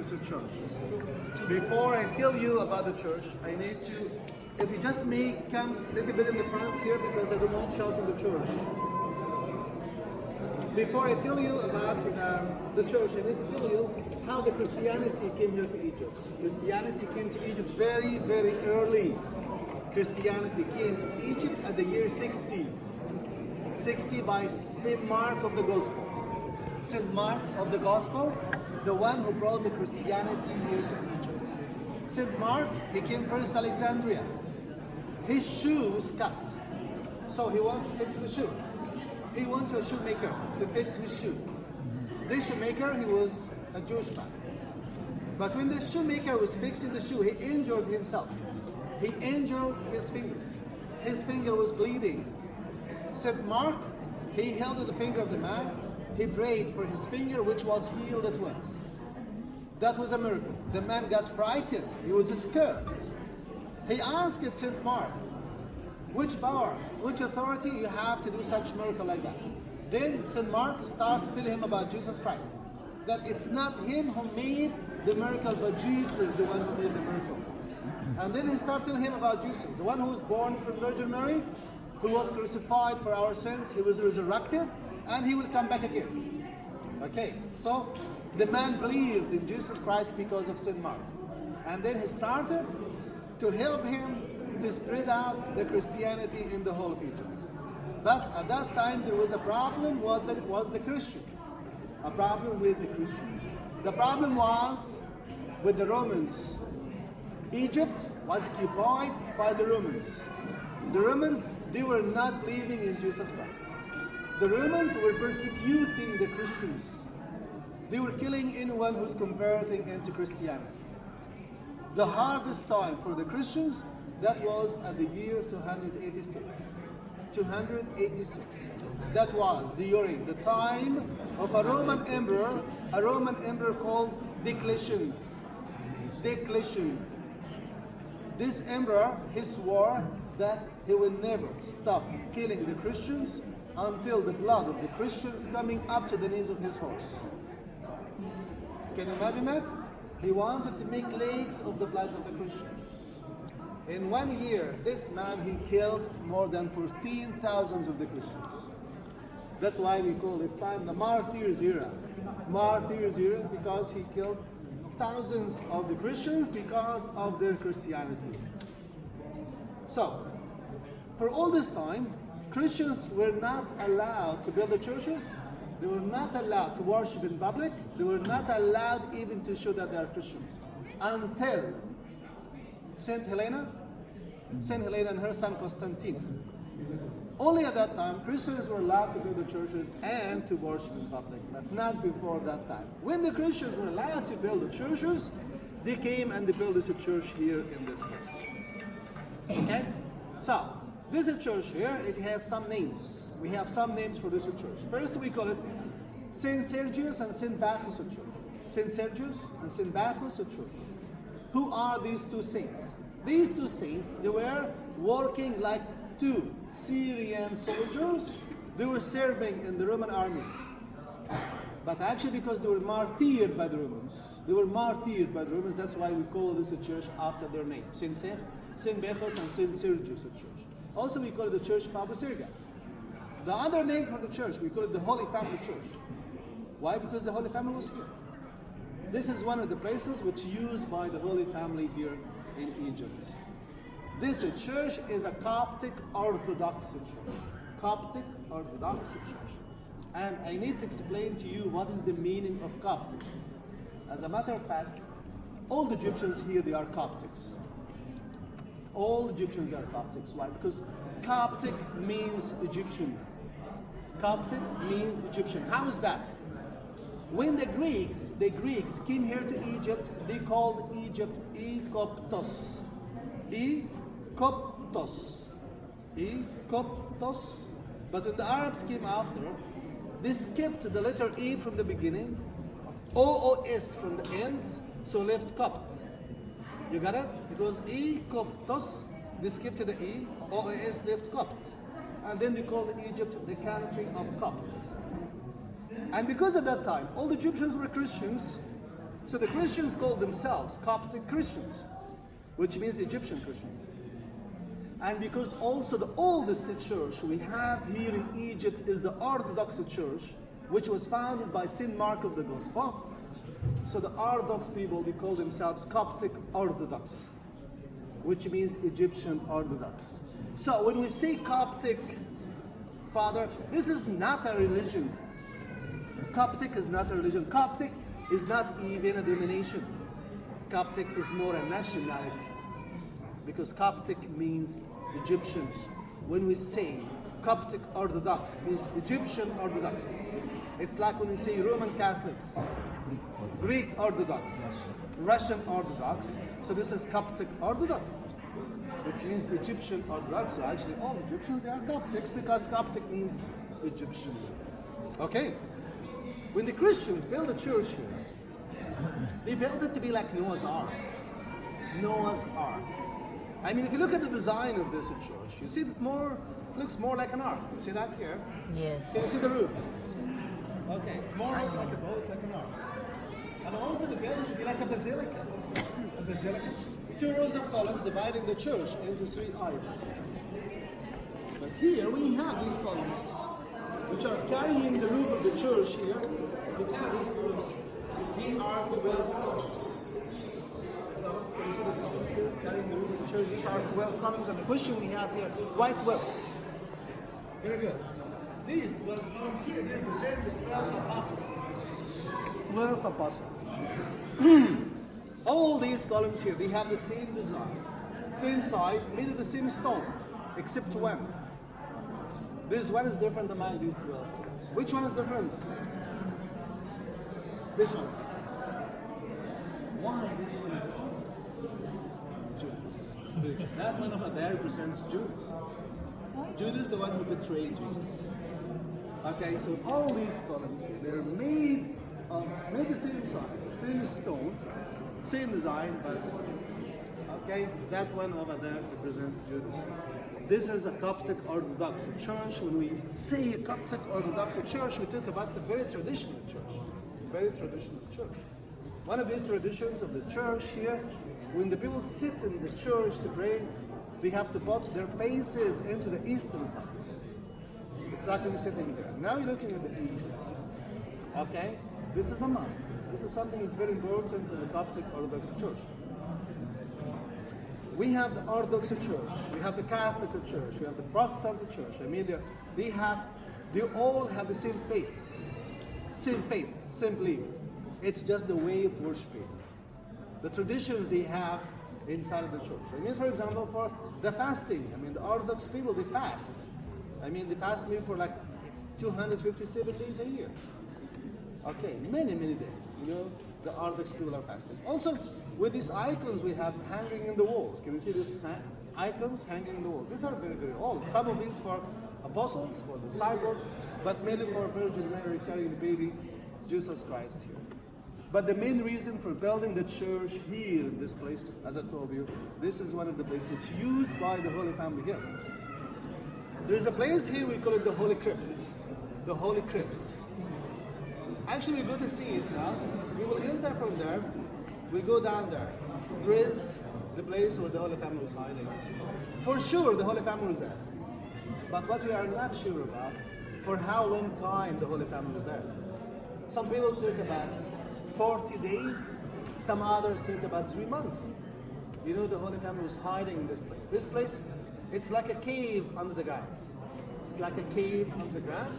is a church. Before I tell you about the church, I need to, if you just may come a little bit in the front here because I don't want to shout in the church. Before I tell you about the church, I need to tell you how the Christianity came here to Egypt. Christianity came to Egypt very, very early. Christianity came to Egypt at the year 60. 60 by St. Mark of the Gospel. St. Mark of the Gospel, the one who brought the Christianity here to Egypt. St. Mark, he came first to Alexandria. His shoe was cut, so he wanted to fix the shoe. He went to a shoemaker to fix his shoe. This shoemaker, he was a Jewish man. But when the shoemaker was fixing the shoe, he injured himself. He injured his finger. His finger was bleeding. St. Mark, he held the finger of the man. He prayed for his finger, which was healed at once. That was a miracle. The man got frightened. He was scared. He asked St. Mark, which power, which authority you have to do such miracle like that? Then St. Mark started to tell him about Jesus Christ. That it's not him who made the miracle, but Jesus, the one who made the miracle. And then he started telling him about Jesus, the one who was born from Virgin Mary, who was crucified for our sins, he was resurrected, and he will come back again. Okay, so the man believed in Jesus Christ because of St. Mark. And then he started to help him to spread out the Christianity in the whole of Egypt. But at that time there was a problem with the Christians. A problem with the Christians. The problem was with the Romans. Egypt was occupied by the Romans. The Romans, they were not believing in Jesus Christ. The Romans were persecuting the Christians. They were killing anyone who's converting into Christianity. The hardest time for the Christians, that was at the year 286. 286. That was during the time of a Roman emperor called Diocletian. Diocletian. This emperor, he swore that he will never stop killing the Christians until the blood of the Christians coming up to the knees of his horse. Can you imagine that? He wanted to make lakes of the blood of the Christians. In 1 year, this man, he killed more than 14,000 of the Christians. That's why we call this time the Martyrs era. Martyrs era because he killed thousands of the Christians because of their Christianity. So, for all this time, Christians were not allowed to build the churches. They were not allowed to worship in public. They were not allowed even to show that they are Christians. Until Saint Helena and her son Constantine. Only at that time, Christians were allowed to build the churches and to worship in public, but not before that time. When the Christians were allowed to build the churches, they came and they built this church here in this place. Okay? So, this church here, it has some names. We have some names for this church. First, we call it Saint Sergius and Saint Bacchus church. Saint Sergius and Saint Bacchus church. Who are these two saints? These two saints, they were working like two Syrian soldiers. They were serving in the Roman army. But actually because they were martyred by the Romans. They were martyred by the Romans. That's why we call this a church after their name. Saint Bacchus and Saint Sergius church. Also we call it the Church of Albusirga. The other name for the church, we call it the HolyFamily Church. Why? Because the Holy Family was here. This is one of the places which used by the Holy Family here in Egypt. This church is a Coptic Orthodox church. Coptic Orthodox church. And I need to explain to you what is the meaning of Coptic. As a matter of fact, all the Egyptians here, they are Coptics. All Egyptians, they are Coptics. Why? Because Coptic means Egyptian. Coptic means Egyptian. How is that? When the Greeks came here to Egypt, they called Egypt Ekoptos. Ekoptos. Ekoptos. But when the Arabs came after, they skipped the letter E from the beginning, OOS from the end, so left Copt. You got it? It was Ekoptos, they skipped the E, OOS left Copt. And then they called Egypt the country of Copts. And because at that time, all the Egyptians were Christians, So the Christians called themselves Coptic Christians, which means Egyptian Christians. And because also the oldest church we have here in Egypt is the Orthodox Church, which was founded by St. Mark of the Gospel. So the Orthodox people, they call themselves Coptic Orthodox, which means Egyptian Orthodox. So when we say Coptic, Father, this is not a religion. Coptic is not a religion. Coptic is not even a denomination. Coptic is more a nationality, because Coptic means Egyptian. When we say Coptic Orthodox, it means Egyptian Orthodox. It's like when we say Roman Catholics, Greek Orthodox, Russian Orthodox. So this is Coptic Orthodox, which means Egyptian Orthodox. So actually all Egyptians, they are Coptics, because Coptic means Egyptian. Okay? When the Christians built a church here, they built it to be like Noah's Ark. Noah's Ark. I mean, if you look at the design of this church, you see it looks more like an ark. You see that here? Yes. Can you see the roof? Okay, more looks like a boat, like an ark. And also the building to be like a basilica. A basilica. 2 rows of columns dividing the church into 3 aisles. But here we have these columns, which are carrying the roof of the church here. We have these columns. Here are 12 columns. Can you see these columns here? Carrying the roof of the church. These are 12 columns. And the question we have here, why 12? Very good. These 12 columns here, they represent the 12 apostles. 12 apostles. All these columns here, they have the same design, same size, made of the same stone, except one. This one is different among these 12 columns. Which one is different? This one is different. Why this one is different? Judas. That one over there represents Judas. Judas is the one who betrayed Jesus. Okay, so all these columns here, they're made the same size, same stone, same design, but okay, that one over there represents Judas. This is a Coptic Orthodox church. When we say a Coptic Orthodox church, we talk about a very traditional church. Very traditional church. One of these traditions of the church here, when the people sit in the church to pray, they have to put their faces into the eastern side. It's like when you're sitting there. Now you're looking at the east. Okay? This is a must. This is something that's very important in the Coptic Orthodox Church. We have the Orthodox Church, we have the Catholic Church, we have the Protestant Church. I mean, they all have the same faith, same belief. It's just the way of worshiping. The traditions they have inside of the church. I mean, for example, for the fasting. I mean, the Orthodox people, they fast. I mean, they fast maybe for like 257 days a year. Okay, many days. You know, the Orthodox people are fasting. Also, with these icons we have hanging in the walls. Can you see these icons hanging in the walls? These are very old. Some of these for apostles, for disciples, but mainly for Virgin Mary carrying the baby Jesus Christ here. But the main reason for building the church here in this place, as I told you, this is one of the places which is used by the Holy Family here. There is a place here, we call it the Holy Crypt. The Holy Crypt. Actually, we go to see it now. We will enter from there. We go down there. There is the place where the Holy Family was hiding. For sure, the Holy Family was there. But what we are not sure about, for how long time the Holy Family was there. Some people talk about 40 days. Some others talk about 3 months. You know, the Holy Family was hiding in this place. This place, it's like a cave under the ground. It's like a cave under the ground.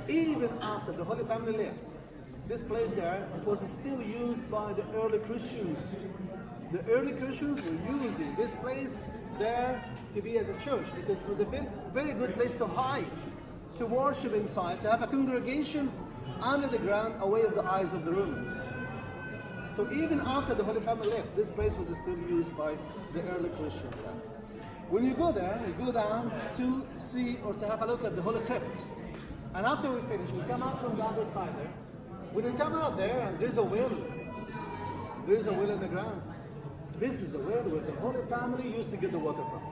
Even after the Holy Family left, this place there, it was still used by the early Christians. The early Christians were using this place there to be as a church, because it was a very good place to hide, to worship inside, to have a congregation under the ground, away from the eyes of the Romans. So even after the Holy Family left, this place was still used by the early Christians. When you go there, you go down to see or to have a look at the Holy Crypt. And after we finish, we come out from the other side there. When we come out there, and there's a well. There's a well in the ground. This is the well where the Holy Family used to get the water from.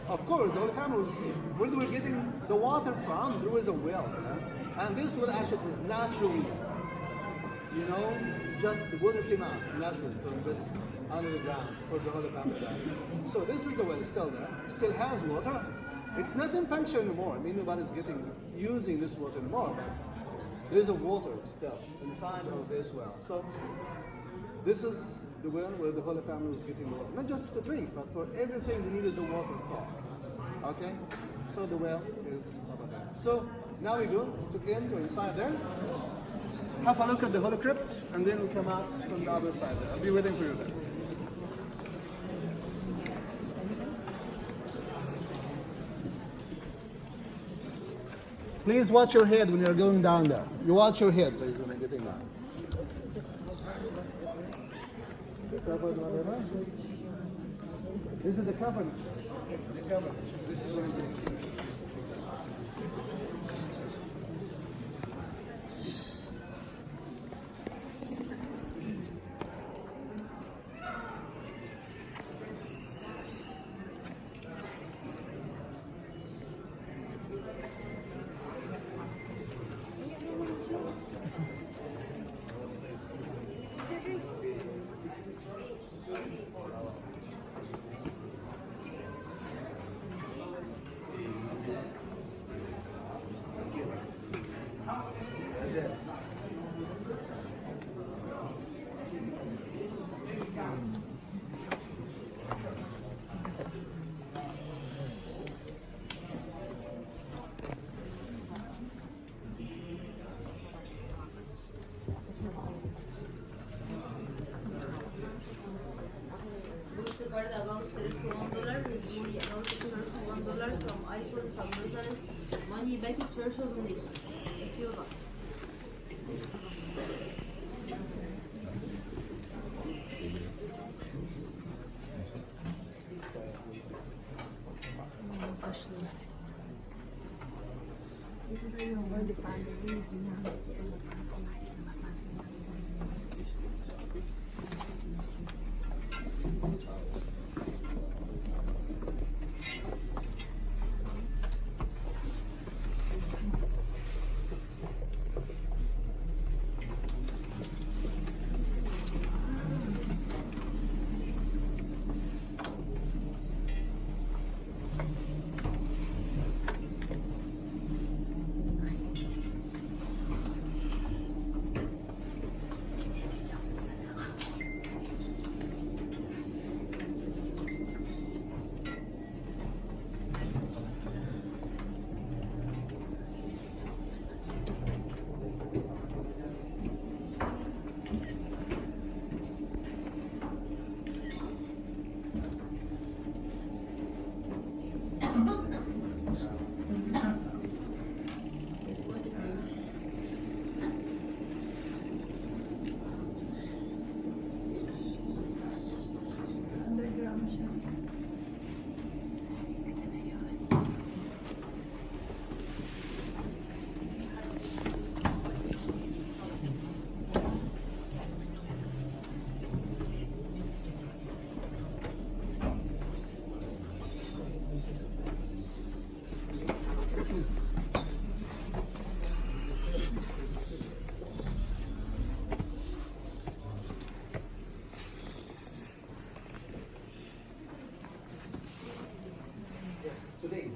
Of course, the Holy Family was where they were getting the water from. There was a well, and this well actually was naturally, just the water came out naturally from this under the ground for the Holy Family died. So this is the well, it's still there. It still has water. It's not in function anymore. I mean, nobody's using this water anymore, but there is a water still inside of this well. So this is the well where the Holy Family was getting water, not just to drink, but for everything they needed the water for. Okay, so the well is over there. So now we go to inside there. Have a look at the Holy Crypt, and then we come out from the other side there. I'll be waiting for you there. Please watch your head when you're going down there. You watch your head, please, when you're getting down. This is the covenant. The covenant. This is what it is. About $1, usually about the church $1, some iPhone, some business, money back to church or donation. If you want. Today.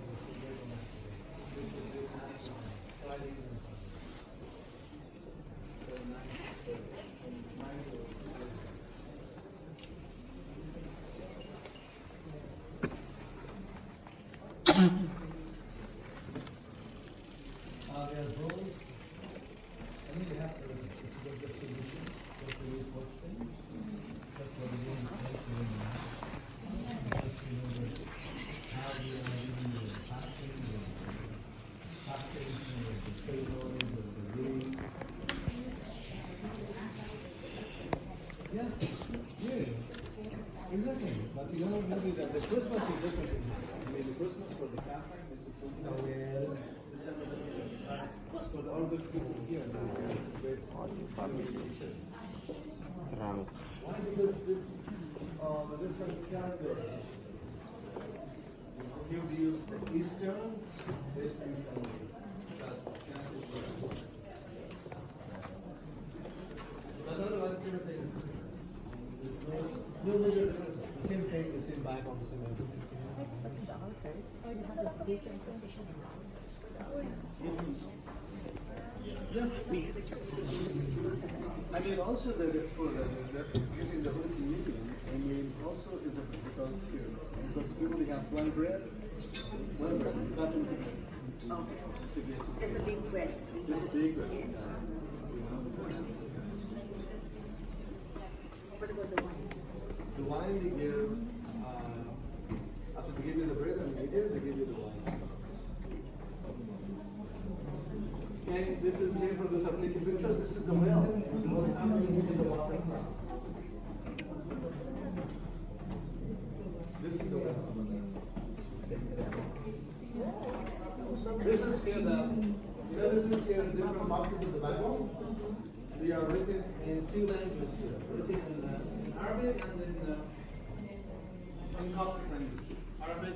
Yes, yeah, exactly. But you know, maybe the Christmas is different. I mean, the Christmas for the Catholic is December the 25th. So the Orthodox people here celebrate Trump. Why? Because this the different calendar. Here we use the Eastern calendar. But otherwise, same Bible, the same everything. But in the altars, you have the different positions now for the altars. Yes. I mean, also using the Holy Communion, I mean, also is different because here, because we only have one bread, not two things. Okay. There's a big bread. This big bread. Yes. What about the wine? The wine they give, after they give you the bread and the media, they give you the wine. Okay, this is here for those who are taking pictures. This is the well. The Holy Family is in the water. This is the well. This is here this is here different boxes of the Bible. They are written in two languages here. Written in Arabic and in Coptic language. Arabic